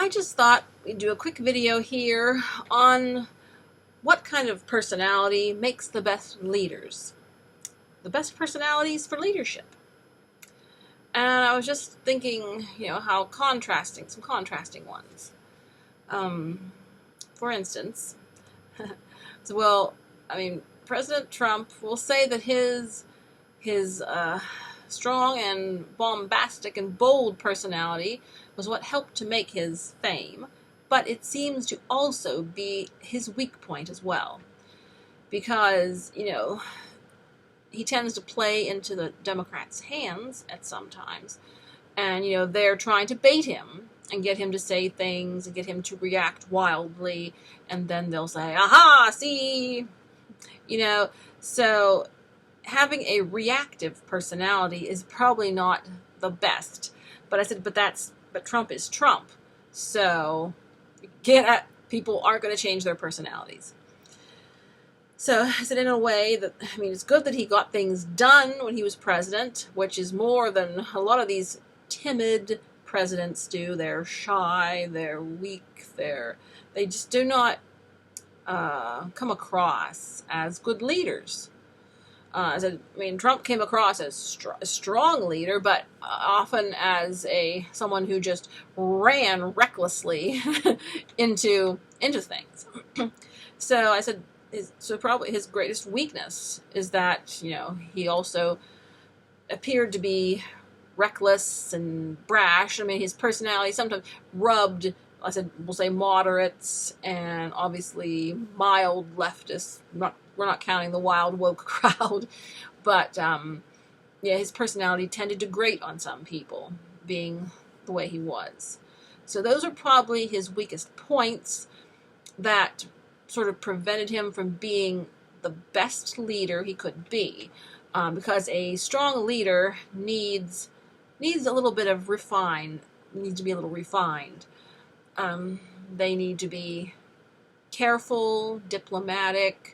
I just thought we'd do a quick video here on what kind of personality makes the best leaders. The best personalities for leadership. And I was just thinking, how some contrasting ones. For instance, President Trump will say that his strong and bombastic and bold personality was what helped to make his fame, but it seems to also be his weak point as well. Because, he tends to play into the Democrats' hands at some times. And, they're trying to bait him and get him to say things and get him to react wildly. And then they'll say, aha, see, So having a reactive personality is probably not the best. But I said, but Trump is Trump. So people aren't going to change their personalities. So I said, in a way it's good that he got things done when he was president, which is more than a lot of these timid presidents do. They're shy, they're weak, they just do not come across as good leaders. Trump came across as a strong leader, but often as someone who just ran recklessly into things. So I said, probably his greatest weakness is that, he also appeared to be reckless and brash. His personality sometimes rubbed, we'll say moderates and obviously mild leftists. We're not counting the wild woke crowd, but his personality tended to grate on some people, being the way he was. So those are probably his weakest points that sort of prevented him from being the best leader he could be, because a strong leader needs a little bit of needs to be a little refined. They need to be careful, diplomatic,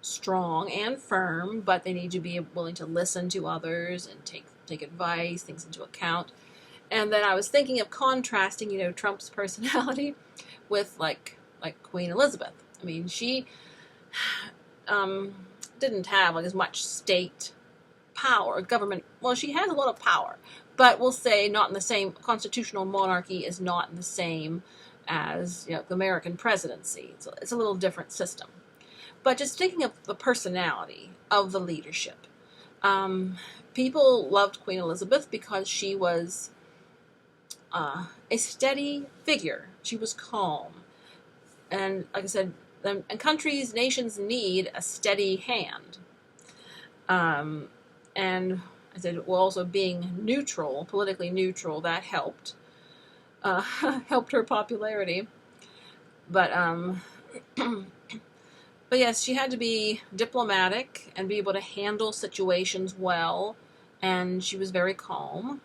strong and firm, but they need to be willing to listen to others and take advice, things into account. And then I was thinking of contrasting, Trump's personality with like Queen Elizabeth. She didn't have as much state power, government. Well, she has a lot of power, but we'll say not in the same. Constitutional monarchy is not in the same as the American presidency. So it's a little different system. But just thinking of the personality of the leadership, people loved Queen Elizabeth because she was a steady figure. She was calm. And like I said, and nations need a steady hand. And I said, also being neutral, politically neutral, that helped. Helped her popularity. But yes, she had to be diplomatic and be able to handle situations well. And she was very calm.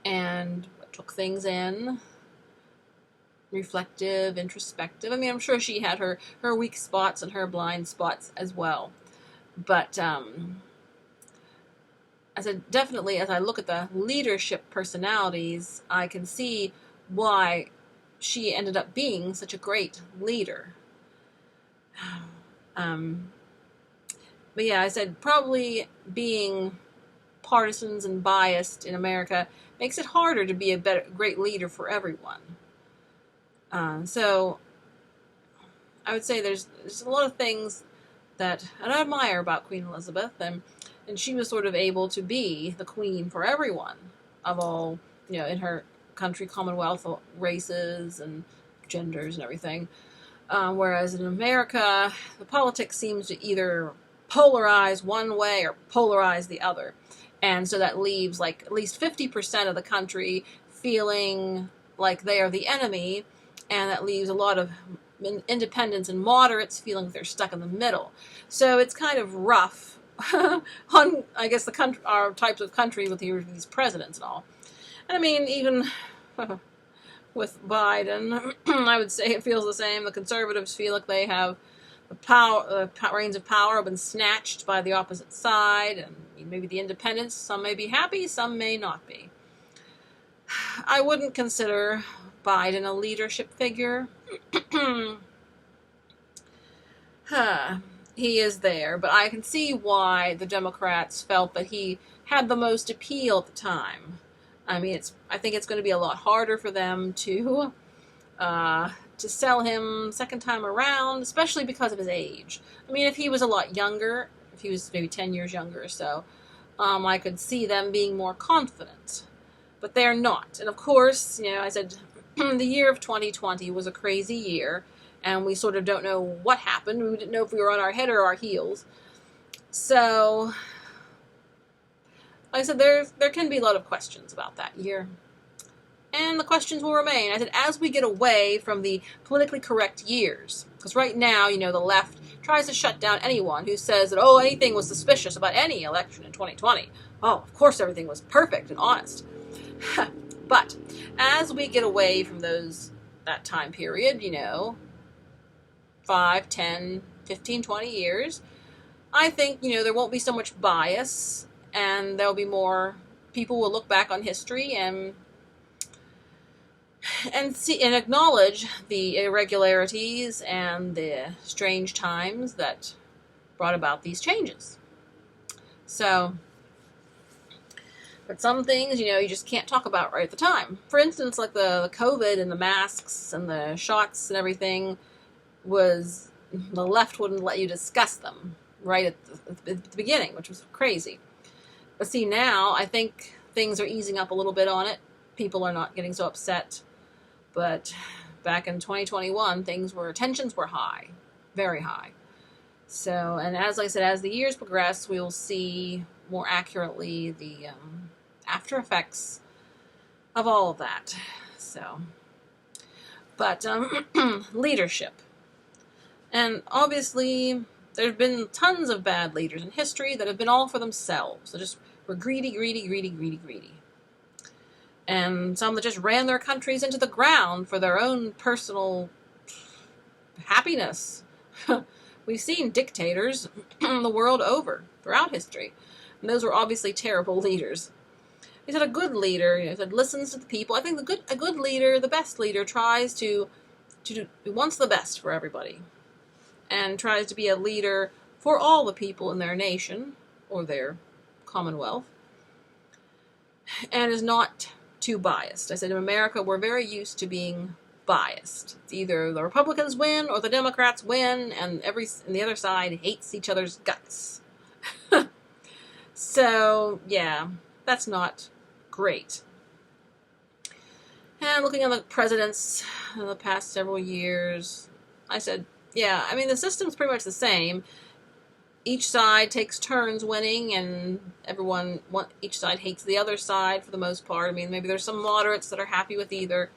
And took things in, reflective, introspective. I'm sure she had her weak spots and her blind spots as well. But I said, definitely, as I look at the leadership personalities, I can see why she ended up being such a great leader. But yeah, I said, probably being partisans and biased in America makes it harder to be a great leader for everyone. So I would say there's a lot of things that I admire about Queen Elizabeth, and she was sort of able to be the queen for everyone of all, in her country, Commonwealth, races and genders and everything. Whereas in America, the politics seems to either polarize one way or polarize the other. And so that leaves at least 50% of the country feeling like they are the enemy, and that leaves a lot of independents and moderates feeling they're stuck in the middle. So it's kind of rough on, I guess, our types of country with these presidents and all. And even with Biden, I would say it feels the same. The conservatives feel like they have the reins of power have been snatched by the opposite side, and maybe the independents, some may be happy, some may not be. I wouldn't consider Biden a leadership figure. He is there, but I can see why the Democrats felt that he had the most appeal at the time. I mean, I think it's going to be a lot harder for them to sell him second time around, especially because of his age. I mean, if he was a lot younger, if he was maybe 10 years younger or so, I could see them being more confident. But they're not. And of course, I said the year of 2020 was a crazy year, and we sort of don't know what happened. We didn't know if we were on our head or our heels. So, like I said, there can be a lot of questions about that year. And the questions will remain. I said, as we get away from the politically correct years, because right now, the left tries to shut down anyone who says that, anything was suspicious about any election in 2020. Oh, of course everything was perfect and honest. But as we get away from that time period, 5, 10, 15, 20 years, I think, there won't be so much bias, and there'll be more people will look back on history and see and acknowledge the irregularities and the strange times that brought about these changes. So, but some things, you just can't talk about right at the time. For instance, like the COVID and the masks and the shots and everything, the left wouldn't let you discuss them right at the beginning, which was crazy. But see, now I think things are easing up a little bit on it. People are not getting so upset. But back in 2021, tensions were high, very high. So, and as I said, as the years progress, we will see more accurately the after effects of all of that. So, but leadership. And obviously, there's been tons of bad leaders in history that have been all for themselves. They just were greedy. And some that just ran their countries into the ground for their own personal happiness. We've seen dictators the world over throughout history. And those were obviously terrible leaders. He said a good leader, listens to the people. I think a good leader, the best leader, tries to wants the best for everybody. And tries to be a leader for all the people in their nation or their Commonwealth. And is not too biased. I said in America, we're very used to being biased. It's either the Republicans win or the Democrats win, and the other side hates each other's guts. So, yeah, that's not great. And looking at the presidents in the past several years, I said, yeah, I mean, the system's pretty much the same. Each side takes turns winning, and each side hates the other side for the most part. I mean, maybe there's some moderates that are happy with either,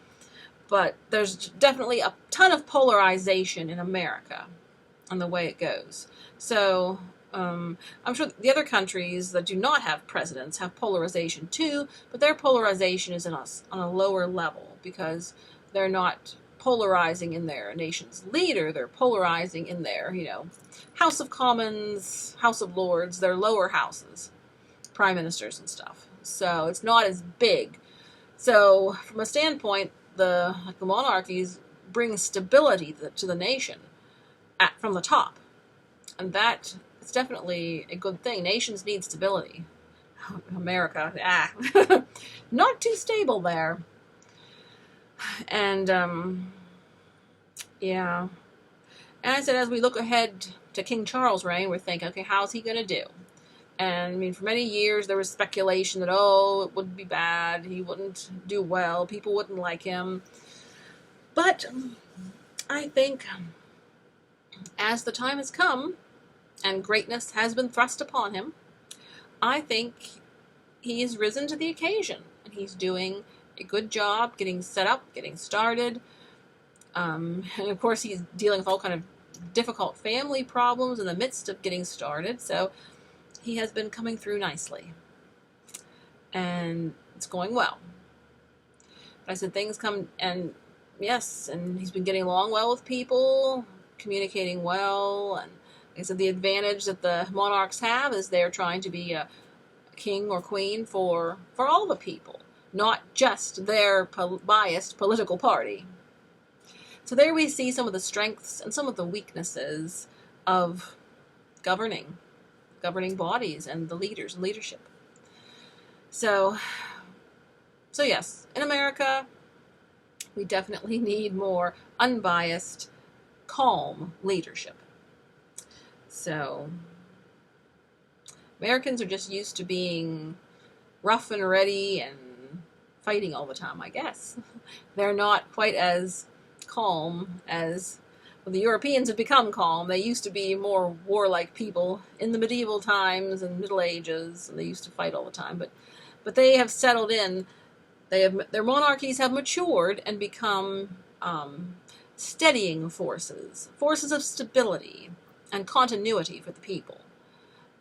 but there's definitely a ton of polarization in America and the way it goes. So, I'm sure the other countries that do not have presidents have polarization too, but their polarization is on a lower level because they're not polarizing in their nation's leader. They're polarizing in their, House of Commons, House of Lords, their lower houses, prime ministers and stuff. So it's not as big. So from a standpoint, the monarchies bring stability to the nation from the top. And that is definitely a good thing. Nations need stability. America, not too stable there. And, yeah. And I said, as we look ahead to King Charles' reign, we're thinking, okay, how's he going to do? And, I mean, for many years, there was speculation that, it would be bad, he wouldn't do well, people wouldn't like him. But I think as the time has come, and greatness has been thrust upon him, I think he has risen to the occasion, and he's doing a good job getting set up, getting started. And of course, he's dealing with all kind of difficult family problems in the midst of getting started. So he has been coming through nicely. And it's going well. But I said things come, and yes, and he's been getting along well with people, communicating well. And like I said, the advantage that the monarchs have is they're trying to be a king or queen for all the people. not just their biased political party. So there we see some of the strengths and some of the weaknesses of governing bodies and the leaders and leadership. So yes, in America, we definitely need more unbiased, calm leadership. So Americans are just used to being rough and ready and fighting all the time, I guess. They're not quite as calm as well, the Europeans have become calm. They used to be more warlike people in the medieval times and Middle Ages, and they used to fight all the time. But they have settled in. Their monarchies have matured and become steadying forces of stability and continuity for the people.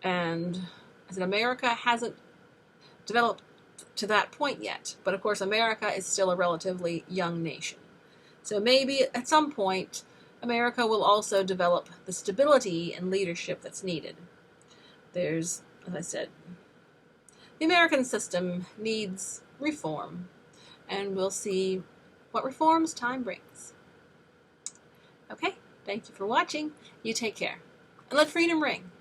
And I said, America hasn't developed to that point yet. But of course, America is still a relatively young nation. So maybe at some point, America will also develop the stability and leadership that's needed. There's, as I said, the American system needs reform, and we'll see what reforms time brings. Okay, thank you for watching. You take care, and let freedom ring.